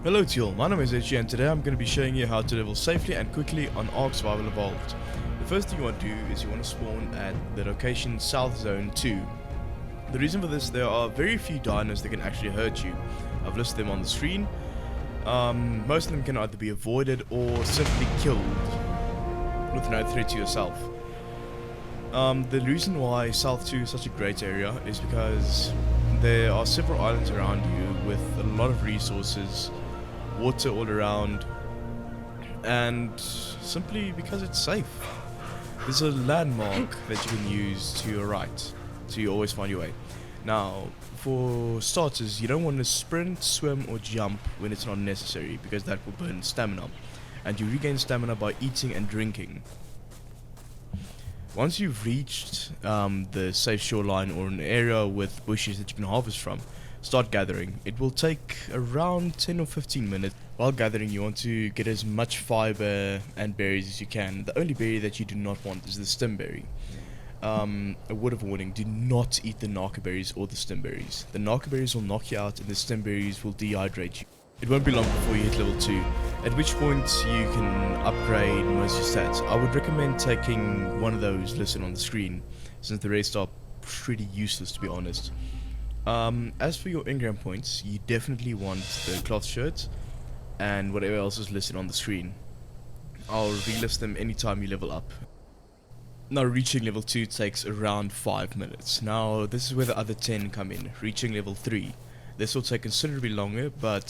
Hello to you all, my name is Airchi and today I'm going to be showing you how to level safely and quickly on ARK Survival Evolved. The first thing you want to do is you want to spawn at the location South Zone 2. The reason for this, there are very few dinos that can actually hurt you. I've listed them on the screen. Most of them can either be avoided or simply killed with no threat to yourself. The reason why South 2 is such a great area is because there are several islands around you with a lot of resources, water all around, and simply because it's safe. There's a landmark that you can use to your right, so you always find your way. Now, for starters, you don't want to sprint, swim or jump when it's not necessary, because that will burn stamina, and you regain stamina by eating and drinking. Once you've reached the safe shoreline or an area with bushes that you can harvest from, start gathering. It will take around 10 or 15 minutes. While gathering, you want to get as much fiber and berries as you can. The only berry that you do not want is the stimberry. A word of warning, do not eat the narco berries or the stimberries. The narco berries will knock you out and the stimberries will dehydrate you. It won't be long before you hit level 2, at which point you can upgrade most of your stats. I would recommend taking one of those listed on the screen, since the rest are pretty useless, to be honest. As for your engram points, you definitely want the cloth shirt and whatever else is listed on the screen. I'll relist them anytime you level up. Now, reaching level 2 takes around 5 minutes. Now, this is where the other 10 come in, reaching level 3. This will take considerably longer, but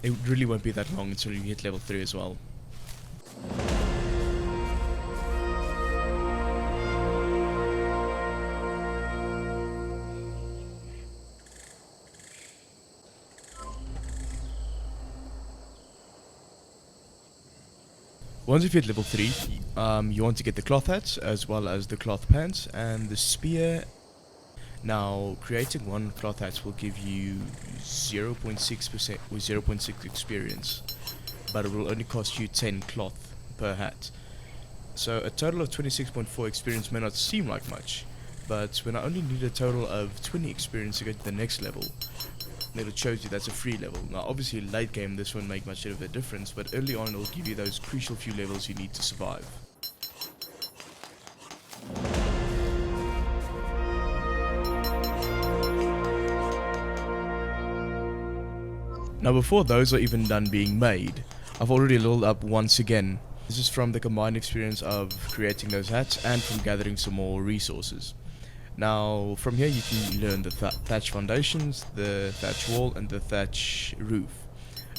it really won't be that long until you hit level 3 as well. Once you've hit level 3, you want to get the cloth hat, as well as the cloth pants, and the spear. Now, creating one cloth hat will give you 0.6% or 0.6 experience, but it will only cost you 10 cloth per hat. So a total of 26.4 experience may not seem like much, but when I only need a total of 20 experience to get to the next level, then it shows you that's a free level. Now obviously late game this won't make much of a difference, but early on it will give you those crucial few levels you need to survive. Now before those are even done being made, I've already leveled up once again. This is from the combined experience of creating those hats and from gathering some more resources. Now from here you can learn the thatch foundations, the thatch wall and the thatch roof.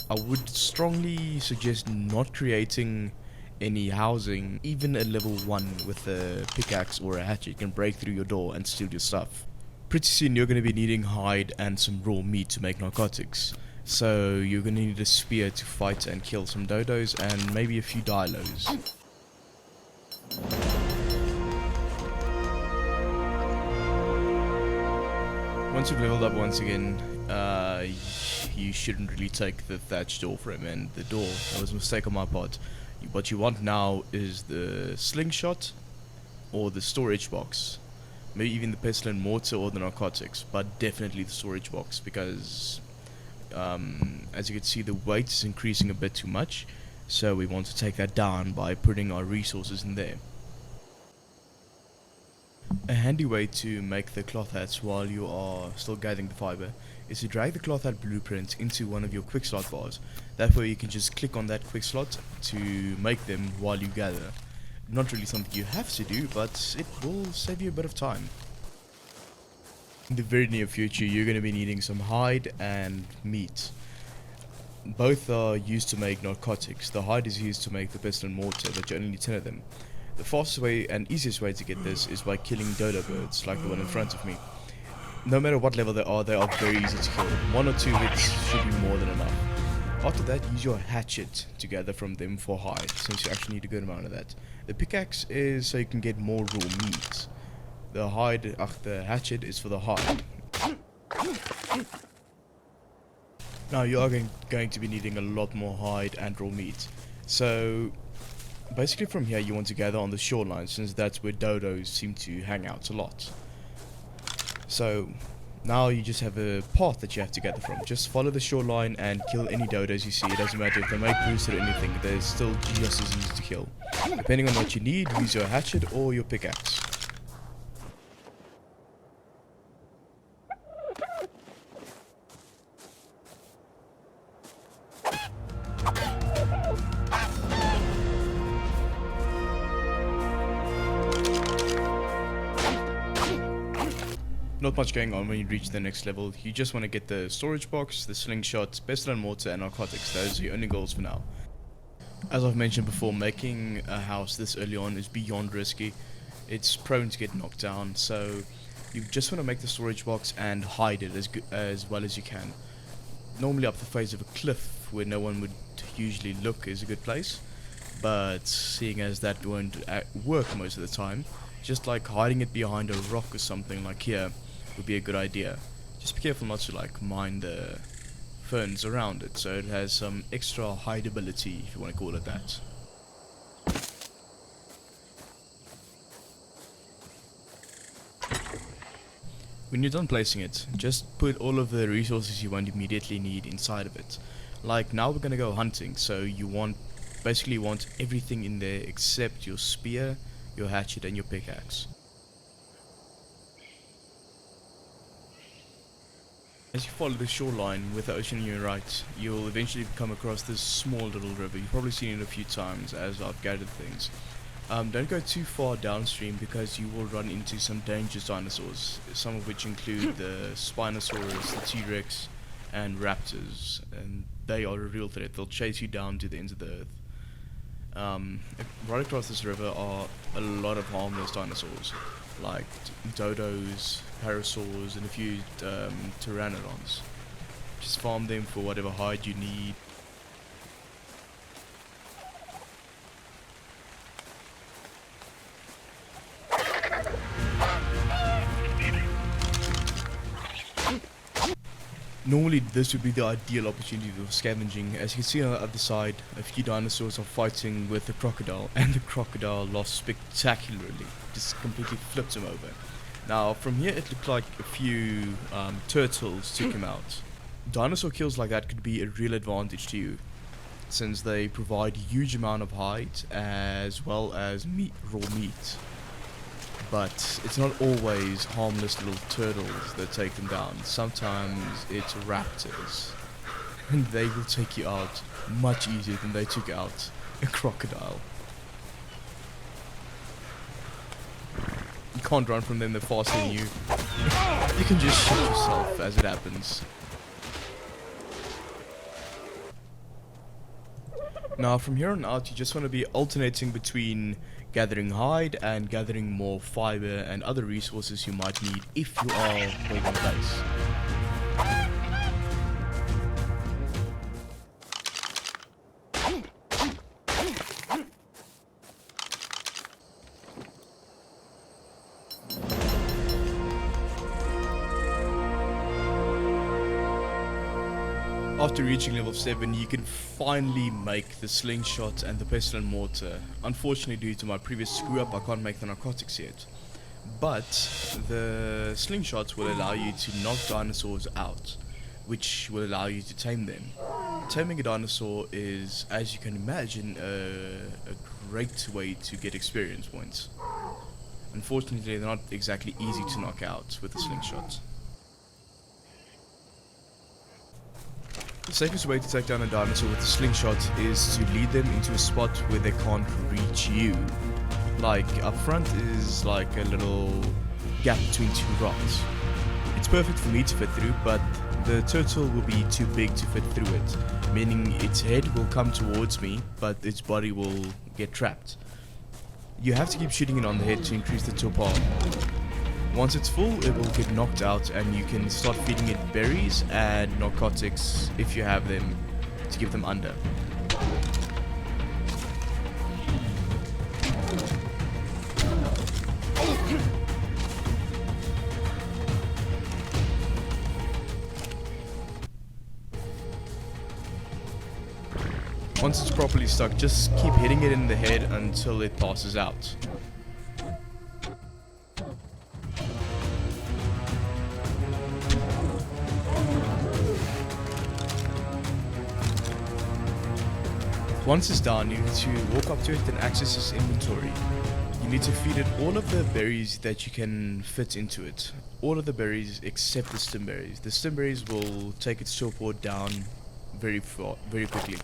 I would strongly suggest not creating any housing. Even a level 1 with a pickaxe or a hatchet can break through your door and steal your stuff. Pretty soon you're going to be needing hide and some raw meat to make narcotics. So you're going to need a spear to fight and kill some dodos and maybe a few dilos. Once you've leveled up once again, you shouldn't really take the thatch door frame and the door. That was a mistake on my part. What you want now is the slingshot or the storage box. Maybe even the pestle and mortar or the narcotics, but definitely the storage box, because as you can see, the weight is increasing a bit too much, so we want to take that down by putting our resources in there. A handy way to make the cloth hats while you are still gathering the fiber is to drag the cloth hat blueprint into one of your quick slot bars. That way you can just click on that quick slot to make them while you gather. Not really something you have to do, but it will save you a bit of time. In the very near future, you're going to be needing some hide and meat. Both are used to make narcotics. The hide is used to make the pestle and mortar, but you only need 10 of them. The fastest way and easiest way to get this is by killing dodo birds, like the one in front of me. No matter what level they are very easy to kill. 1 or 2 hits should be more than enough. After that, use your hatchet to gather from them for hide, since you actually need a good amount of that. The pickaxe is so you can get more raw meat. The hatchet is for the hide. Now you are going to be needing a lot more hide and raw meat. So basically from here you want to gather on the shoreline, since that's where dodos seem to hang out a lot. So Now you just have a path that you have to gather from. Just follow the shoreline and kill any dodos you see. It doesn't matter if they make boost or anything, they're still just as easy to kill. Depending on what you need, use your hatchet or your pickaxe. Not much going on when you reach the next level. You just want to get the storage box, the slingshot, pestle and mortar, and narcotics. Those are your only goals for now. As I've mentioned before, making a house this early on is beyond risky. It's prone to get knocked down, so you just want to make the storage box and hide it as well as you can. Normally up the face of a cliff where no one would usually look is a good place, but seeing as that won't work most of the time, just like hiding it behind a rock or something like here would be a good idea. Just be careful not to like mine the ferns around it, so it has some extra hideability, if you want to call it that. When you're done placing it, just put all of the resources you won't immediately need inside of it. Like now we're gonna go hunting, so you basically want everything in there except your spear, your hatchet and your pickaxe. As you follow the shoreline with the ocean on your right, you'll eventually come across this small little river. You've probably seen it a few times as I've gathered things. Don't go too far downstream because you will run into some dangerous dinosaurs, some of which include the Spinosaurus, the T-Rex and raptors, and they are a real threat. They'll chase you down to the ends of the earth. Right across this river are a lot of harmless dinosaurs, like dodos, parasaurs, and a few pteranodons. Just farm them for whatever hide you need. Normally this would be the ideal opportunity for scavenging. As you can see on the other side, a few dinosaurs are fighting with the crocodile, and the crocodile lost spectacularly. Just completely flipped him over. Now from here it looked like a few turtles took him out. Dinosaur kills like that could be a real advantage to you, since they provide a huge amount of hide as well as raw meat. But it's not always harmless little turtles that take them down. Sometimes it's raptors, and they will take you out much easier than they took out a crocodile. You can't run from them, they're faster than you. You can just shoot yourself as it happens. Now from here on out you just want to be alternating between gathering hide and gathering more fiber and other resources you might need if you are building a base. After reaching level 7, you can finally make the slingshot and the pestle and mortar. Unfortunately, due to my previous screw up, I can't make the narcotics yet. But the slingshots will allow you to knock dinosaurs out, which will allow you to tame them. Taming a dinosaur is, as you can imagine, a great way to get experience points. Unfortunately, they're not exactly easy to knock out with the slingshot. The safest way to take down a dinosaur with a slingshot is to lead them into a spot where they can't reach you. Like, up front is like a little gap between two rocks. It's perfect for me to fit through, but the turtle will be too big to fit through it, meaning its head will come towards me, but its body will get trapped. You have to keep shooting it on the head to increase the torpor. Once it's full, it will get knocked out and you can start feeding it berries and narcotics if you have them to give them under. Once it's properly stuck, just keep hitting it in the head until it passes out. Once it's down, you need to walk up to it and access its inventory. You need to feed it all of the berries that you can fit into it. All of the berries except the stim berries. The stim berries will take its torpor down very quickly.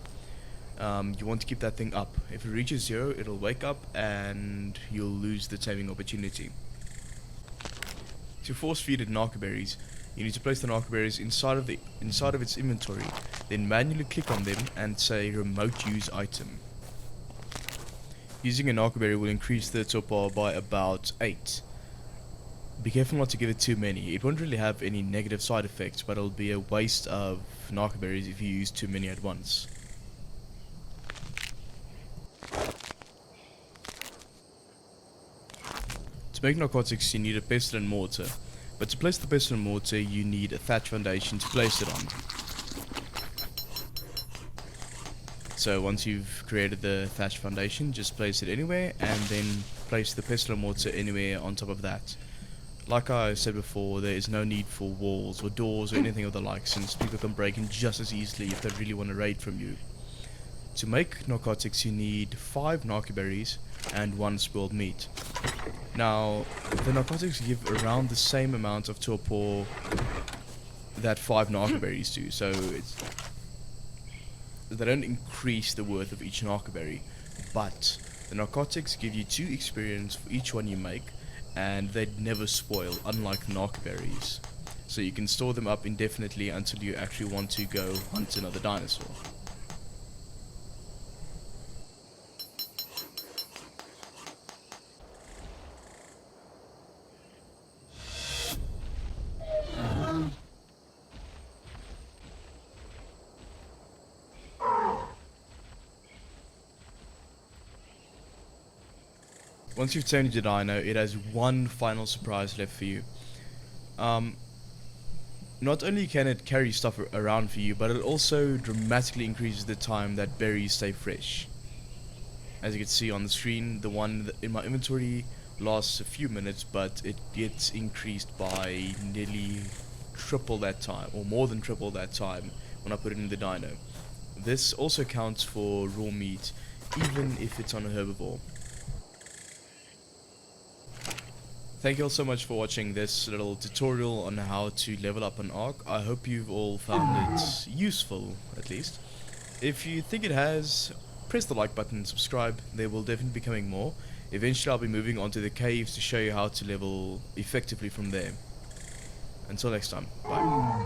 You want to keep that thing up. If it reaches 0, it'll wake up and you'll lose the taming opportunity. To force feed it narco berries, you need to place the narco berries inside of its inventory, then manually click on them and say remote use item. Using a narco berry will increase the torpor by about 8. Be careful not to give it too many. It won't really have any negative side effects, but it'll be a waste of narco berries if you use too many at once. To make narcotics, you need a pestle and mortar, but to place the pestle and mortar, you need a thatch foundation to place it on. So once you've created the thatch foundation, just place it anywhere, and then place the pestle and mortar anywhere on top of that. Like I said before, there is no need for walls or doors or anything of the like, since people can break in just as easily if they really want to raid from you. To make narcotics, you need 5 narco berries and 1 spoiled meat. Now, the narcotics give around the same amount of torpor that 5 narco berries do, so they don't increase the worth of each narco berry, but the narcotics give you 2 experience for each one you make, and they never spoil, unlike narco berries. So you can store them up indefinitely until you actually want to go hunt another dinosaur. Once you've tamed your dino, it has one final surprise left for you. Not only can it carry stuff around for you, but it also dramatically increases the time that berries stay fresh. As you can see on the screen, the one in my inventory lasts a few minutes, but it gets increased by nearly triple that time, or more than triple that time, when I put it in the dino. This also counts for raw meat, even if it's on a herbivore. Thank you all so much for watching this little tutorial on how to level up an ARK. I hope you've all found it useful, at least. If you think it has, press the like button and subscribe. There will definitely be coming more. Eventually I'll be moving on to the caves to show you how to level effectively from there. Until next time, bye.